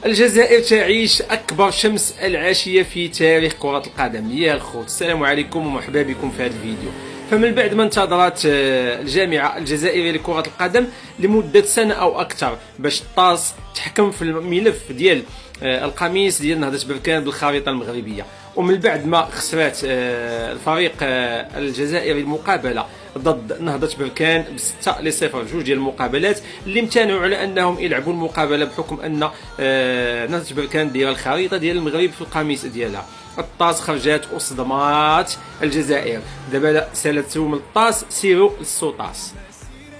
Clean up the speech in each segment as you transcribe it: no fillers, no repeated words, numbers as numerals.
الجزائر تعيش أكبر شمس العاشية في تاريخ كرة القدم. يا الخوت، السلام عليكم ومرحبا بكم في هذا الفيديو. فمن بعد ما انتظرت الجامعة الجزائرية لكرة القدم لمدة سنة أو أكثر باش الطاس تحكم في الملف ديال القميص ديال نهضة بركان بالخريطة المغربية، ومن بعد ما خسرت الفريق الجزائري المقابلة ضد نهضة بركان ب6-0، جوج ديال المقابلات اللي امتنعوا على انهم يلعبوا المقابله بحكم ان نهضة بركان دايره الخريطه ديال المغرب في القميص ديالها. الطاس خرجات وصدمات الجزائر. دابا سالتهم الطاس سيروا للسوطاس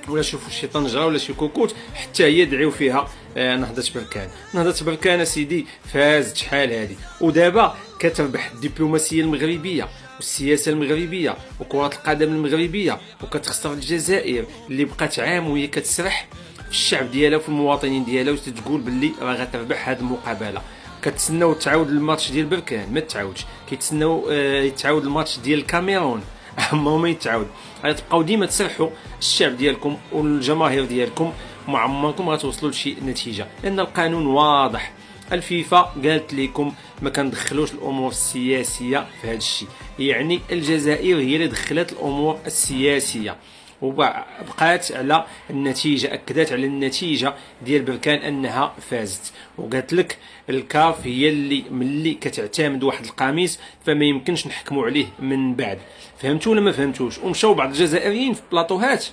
ولا شوفوا شي طنجره ولا شي كوكوت حتى هي يدعيو فيها نهضة بركان. نهضة بركان سيدي فازت شحال هادي، ودابا كتربح الدبلوماسيه المغربيه والسياسه المغربيه وكره القدم المغربيه، وكتخسر الجزائر اللي بقات عام وهي كتسرح في الشعب ديالها وفي المواطنين ديالها وتتقول باللي راه غتربح هذه المقابله. كتسناو تعاود الماتش ديال بركان، ما تعاودش. كيتسناو يتعاود الماتش ديال الكاميرون، عمره ما يتعاود. غتبقاو ديما تسرحوا الشعب ديالكم والجماهير ديالكم، وما عمركم غتوصلوا لشي نتيجه، لان القانون واضح. الفيفا قالت لكم ما كندخلوش الامور السياسيه في هذا الشيء، يعني الجزائر هي اللي دخلت الامور السياسيه وبقات على النتيجه، اكدت على النتيجه ديال بركان انها فازت، وقالت لك الكاف هي اللي ملي كتعتمد واحد القميص فما يمكنش نحكموا عليه من بعد. فهمتوا ولا ما فهمتوش؟ ومشاو بعض الجزائريين في بلاطوهات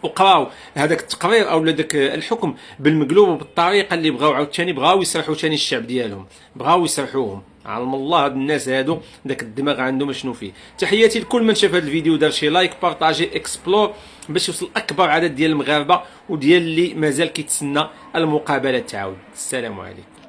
وقراو هذاك التقرير او داك الحكم بالمقلوب وبالطريقه اللي بغاو، عاوتاني بغاو يسرحوا ثاني الشعب ديالهم، بغاو يسرحوهم. علم الله هاد الناس هادو داك الدماغ عندهم شنو فيه. تحياتي لكل من شاف هذا الفيديو، دار شي لايك، بارطاجي، اكسبلور باش يوصل اكبر عدد ديال المغاربه وديال اللي مازال كيتسنى المقابله تعاود. السلام عليكم.